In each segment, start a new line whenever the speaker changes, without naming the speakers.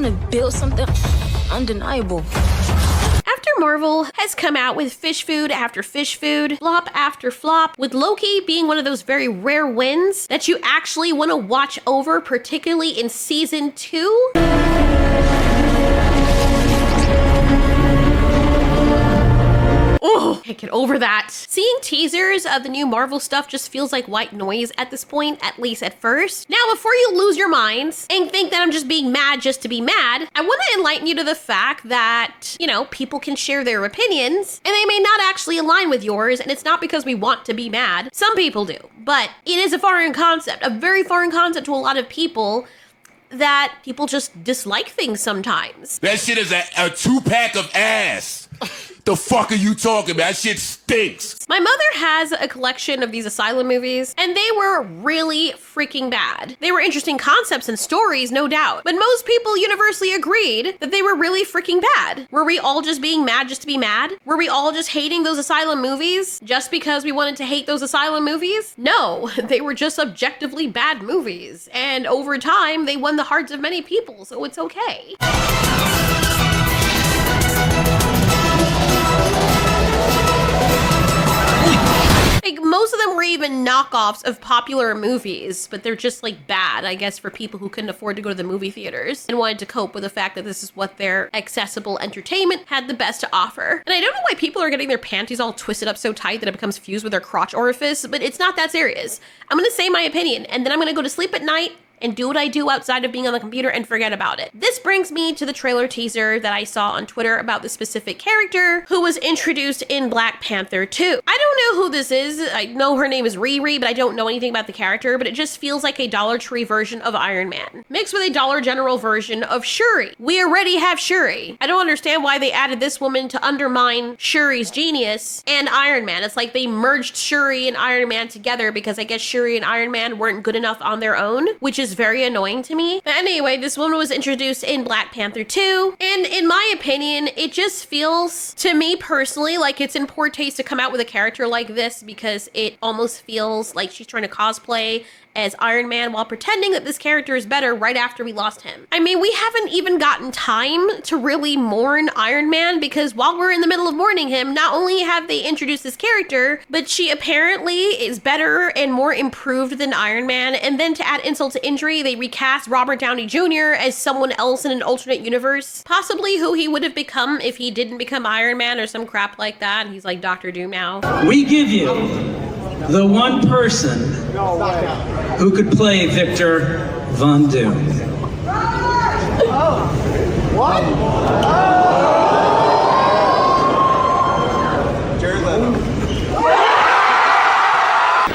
to build something undeniable.
After Marvel has come out with fish food after fish food, flop after flop, with Loki being one of those very rare wins that you actually want to watch over, particularly in season 2. Oh, can't get over that. Seeing teasers of the new Marvel stuff just feels like white noise at this point, at least at first. Now, before you lose your minds and think that I'm just being mad just to be mad, I want to enlighten you to the fact that, you know, people can share their opinions and they may not actually align with yours, and it's not because we want to be mad. Some people do, but it is a foreign concept, a very foreign concept to a lot of people, that people just dislike things sometimes.
That shit is a 2-pack of ass. The fuck are you talking about? That shit stinks.
My mother has a collection of these asylum movies, and they were really freaking bad. They were interesting concepts and stories, no doubt, but most people universally agreed that they were really freaking bad. Were we all just being mad just to be mad? Were we all just hating those asylum movies just because we wanted to hate those asylum movies? No, they were just objectively bad movies, and over time, they won the hearts of many people, so it's okay. Like, most of them were even knockoffs of popular movies, but they're just like bad, I guess, for people who couldn't afford to go to the movie theaters and wanted to cope with the fact that this is what their accessible entertainment had the best to offer. And I don't know why people are getting their panties all twisted up so tight that it becomes fused with their crotch orifice, but it's not that serious. I'm gonna say my opinion, and then I'm gonna go to sleep at night and do what I do outside of being on the computer and forget about it. This brings me to the trailer teaser that I saw on Twitter about the specific character who was introduced in Black Panther 2. I don't know who this is. I know her name is Riri, but I don't know anything about the character, but it just feels like a Dollar Tree version of Iron Man, mixed with a Dollar General version of Shuri. We already have Shuri. I don't understand why they added this woman to undermine Shuri's genius and Iron Man. It's like they merged Shuri and Iron Man together because I guess Shuri and Iron Man weren't good enough on their own, which is very annoying to me. But anyway, this woman was introduced in Black Panther 2, and in my opinion, it just feels, to me personally, like it's in poor taste to come out with a character like this because it almost feels like she's trying to cosplay as Iron Man while pretending that this character is better right after we lost him. I mean, we haven't even gotten time to really mourn Iron Man because while we're in the middle of mourning him, not only have they introduced this character, but she apparently is better and more improved than Iron Man. And then to add insult to injury, they recast Robert Downey Jr. as someone else in an alternate universe, possibly who he would have become if he didn't become Iron Man or some crap like that. And he's like Dr. Doom now.
We give you the one person who could play Victor Von Doom.
Oh, what? Jared Leto.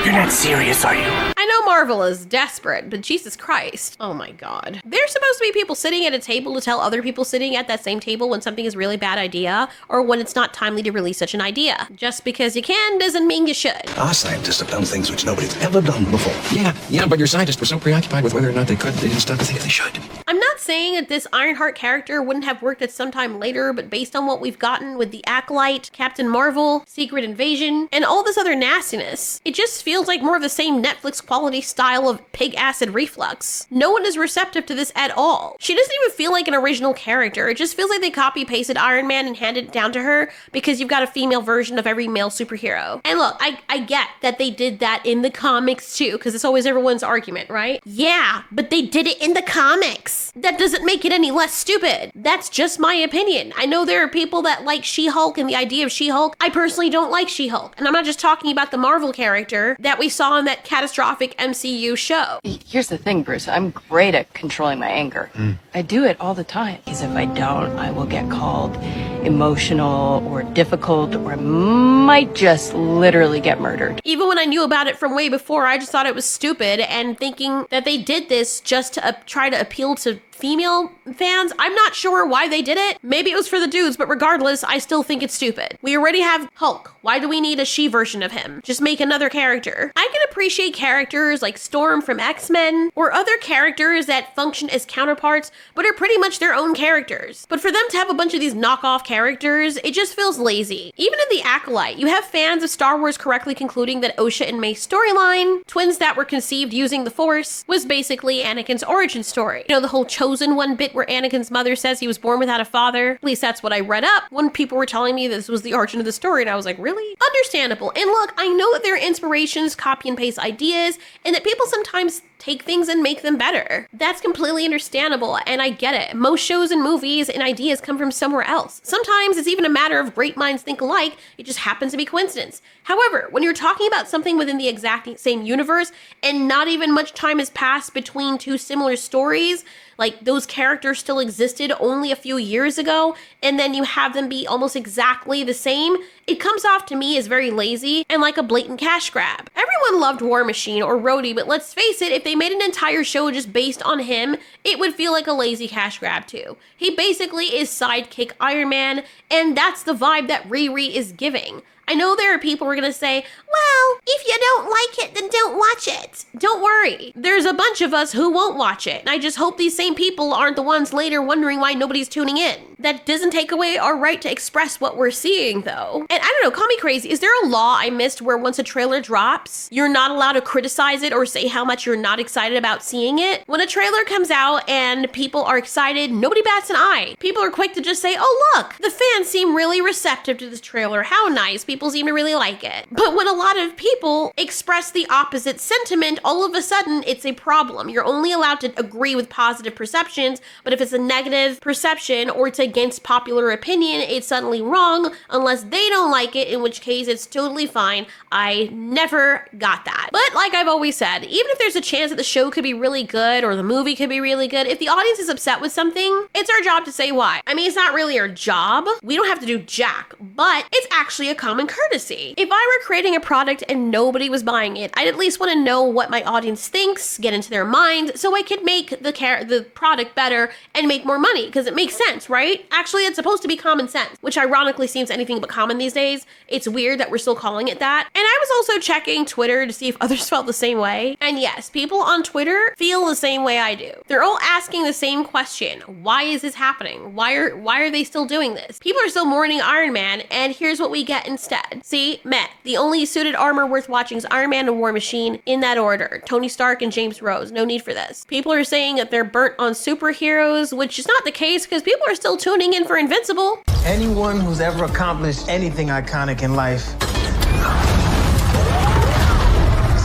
You're not serious, are you?
I know Marvel is desperate, but Jesus Christ. Oh my God. There's supposed to be people sitting at a table to tell other people sitting at that same table when something is a really bad idea or when it's not timely to release such an idea. Just because you can doesn't mean you should.
Our scientists have done things which nobody's ever done before.
Yeah, but your scientists were so preoccupied with whether or not they could, they didn't stop to think if they should.
I'm not saying that this Ironheart character wouldn't have worked at some time later, but based on what we've gotten with the Acolyte, Captain Marvel, Secret Invasion, and all this other nastiness, it just feels like more of the same Netflix quality style of pig acid reflux. No one is receptive to this at all. She doesn't even feel like an original character. It just feels like they copy-pasted Iron Man and handed it down to her because you've got a female version of every male superhero. And look, I get that they did that in the comics too, because it's always everyone's argument, right? Yeah, but they did it in the comics. That doesn't make it any less stupid. That's just my opinion. I know there are people that like She-Hulk and the idea of She-Hulk. I personally don't like She-Hulk. And I'm not just talking about the Marvel character that we saw in that catastrophic MCU show.
Here's the thing, Bruce. I'm great at controlling my anger. I do it all the time. Because if I don't, I will get called emotional or difficult, or I might just literally get murdered.
Even when I knew about it from way before, I just thought it was stupid, and thinking that they did this just to try to appeal to female fans. I'm not sure why they did it. Maybe it was for the dudes, but regardless, I still think it's stupid. We already have Hulk. Why do we need a she version of him? Just make another character. I can appreciate characters like Storm from X-Men or other characters that function as counterparts, but are pretty much their own characters. But for them to have a bunch of these knockoff characters, it just feels lazy. Even in The Acolyte, you have fans of Star Wars correctly concluding that Osha and May's storyline, twins that were conceived using the Force, was basically Anakin's origin story. You know, the whole Chosen one bit where Anakin's mother says he was born without a father. At least that's what I read up when people were telling me this was the origin of the story, and I was like, really? Understandable. And look, I know that there are inspirations, copy and paste ideas, and that people sometimes take things and make them better. That's completely understandable, and I get it. Most shows and movies and ideas come from somewhere else. Sometimes it's even a matter of great minds think alike, it just happens to be coincidence. However, when you're talking about something within the exact same universe, and not even much time has passed between two similar stories, like those characters still existed only a few years ago, and then you have them be almost exactly the same, it comes off to me as very lazy and like a blatant cash grab. Everyone loved War Machine or Rhodey, but let's face it, if they made an entire show just based on him, it would feel like a lazy cash grab too. He basically is sidekick Iron Man, and that's the vibe that Riri is giving. I know there are people who are going to say, well, if you don't like it, then don't watch it. Don't worry. There's a bunch of us who won't watch it. And I just hope these same people aren't the ones later wondering why nobody's tuning in. That doesn't take away our right to express what we're seeing, though. And I don't know, call me crazy. Is there a law I missed where once a trailer drops, you're not allowed to criticize it or say how much you're not excited about seeing it? When a trailer comes out and people are excited, nobody bats an eye. People are quick to just say, oh, look, the fans seem really receptive to this trailer. How nice. People seem to really like it. But when a lot of people express the opposite sentiment, all of a sudden it's a problem. You're only allowed to agree with positive perceptions, but if it's a negative perception or it's against popular opinion, it's suddenly wrong unless they don't like it, in which case it's totally fine. I never got that. But like I've always said, even if there's a chance that the show could be really good or the movie could be really good, if the audience is upset with something, it's our job to say why. I mean, it's not really our job. We don't have to do jack, but it's actually a common courtesy. If I were creating a product and nobody was buying it, I'd at least want to know what my audience thinks, get into their mind, so I could make the product better and make more money, because it makes sense, right? Actually, it's supposed to be common sense, which ironically seems anything but common these days. It's weird that we're still calling it that. And I was also checking Twitter to see if others felt the same way. And yes, people on Twitter feel the same way I do. They're all asking the same question. Why is this happening? Why are they still doing this? People are still mourning Iron Man, and here's what we get instead. See, Matt, the only suited armor worth watching is Iron Man and War Machine in that order. Tony Stark and James Rose. No need for this. People are saying that they're burnt on superheroes, which is not the case because people are still tuning in for Invincible.
Anyone who's ever accomplished anything iconic in life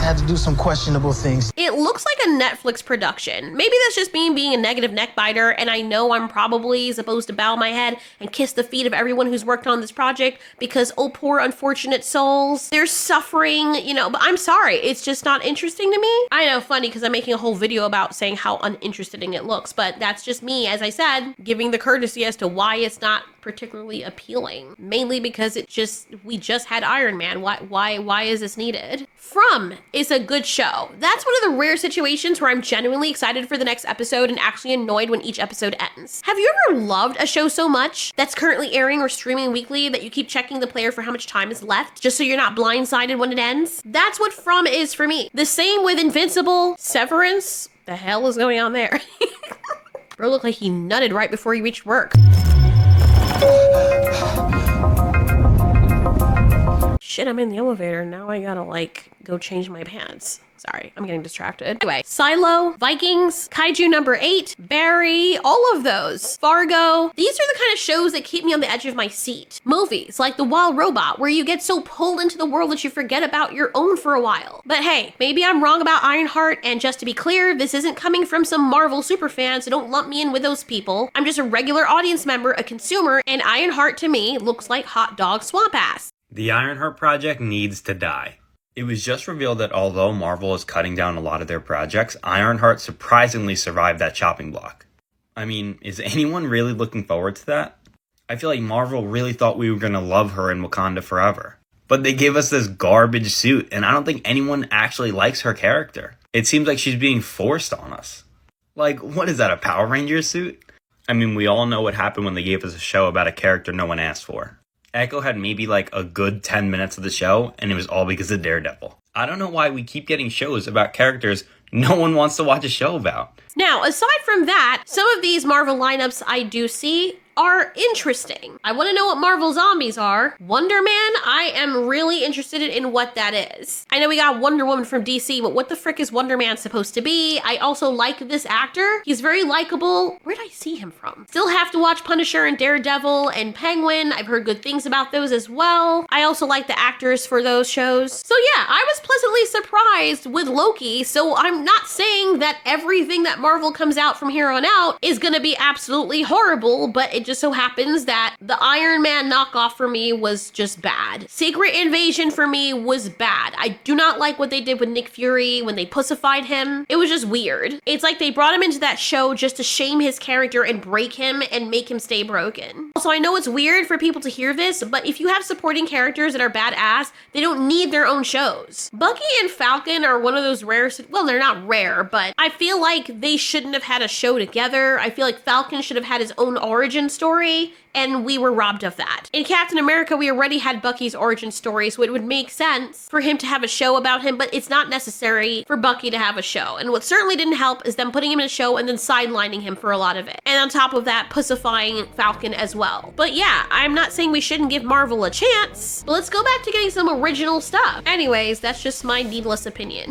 had to do some questionable things.
It looks like a Netflix production. Maybe that's just me being a negative neck biter, and I know I'm probably supposed to bow my head and kiss the feet of everyone who's worked on this project because, oh, poor unfortunate souls, they're suffering, you know, but I'm sorry, it's just not interesting to me. I know, funny, because I'm making a whole video about saying how uninteresting it looks, but that's just me, as I said, giving the courtesy as to why it's not particularly appealing. Mainly because we just had Iron Man. Why is this needed? From is a good show. That's one of the rare situations where I'm genuinely excited for the next episode and actually annoyed when each episode ends. Have you ever loved a show so much that's currently airing or streaming weekly that you keep checking the player for how much time is left just so you're not blindsided when it ends? That's what From is for me. The same with Invincible, Severance. The hell is going on there? Bro looked like he nutted right before he reached work. Shit, I'm in the elevator. Now I gotta go change my pants. Sorry, I'm getting distracted. Anyway, Silo, Vikings, Kaiju number 8, Barry, all of those. Fargo. These are the kind of shows that keep me on the edge of my seat. Movies like The Wild Robot, where you get so pulled into the world that you forget about your own for a while. But hey, maybe I'm wrong about Ironheart, and just to be clear, this isn't coming from some Marvel superfan, so don't lump me in with those people. I'm just a regular audience member, a consumer, and Ironheart to me looks like hot dog swamp ass.
The Ironheart project needs to die. It was just revealed that although Marvel is cutting down a lot of their projects, Ironheart surprisingly survived that chopping block. I mean, is anyone really looking forward to that? I feel like Marvel really thought we were going to love her in Wakanda forever. But they gave us this garbage suit, and I don't think anyone actually likes her character. It seems like she's being forced on us. Like, what is that, a Power Rangers suit? I mean, we all know what happened when they gave us a show about a character no one asked for. Echo had maybe a good 10 minutes of the show, and it was all because of Daredevil. I don't know why we keep getting shows about characters no one wants to watch a show about.
Now, aside from that, some of these Marvel lineups I do see are interesting. I want to know what Marvel zombies are. Wonder Man, I am really interested in what that is. I know we got Wonder Woman from DC, but what the frick is Wonder Man supposed to be? I also like this actor. He's very likable. Where'd I see him from? Still have to watch Punisher and Daredevil and Penguin. I've heard good things about those as well. I also like the actors for those shows. So yeah, I was pleasantly surprised with Loki, so I'm not saying that everything that Marvel comes out from here on out is gonna be absolutely horrible, but it just so happens that the Iron Man knockoff for me was just bad. Secret Invasion for me was bad. I do not like what they did with Nick Fury when they pussified him. It was just weird. It's like they brought him into that show just to shame his character and break him and make him stay broken. Also, I know it's weird for people to hear this, but if you have supporting characters that are badass, they don't need their own shows. Bucky and Falcon are one of those rare, well, they're not rare, but I feel like they shouldn't have had a show together. I feel like Falcon should have had his own origin story, and we were robbed of that. In Captain America, we already had Bucky's origin story, so it would make sense for him to have a show about him, but it's not necessary for Bucky to have a show. And what certainly didn't help is them putting him in a show and then sidelining him for a lot of it. And on top of that, pussifying Falcon as well. But yeah, I'm not saying we shouldn't give Marvel a chance, but let's go back to getting some original stuff. Anyways, that's just my needless opinion.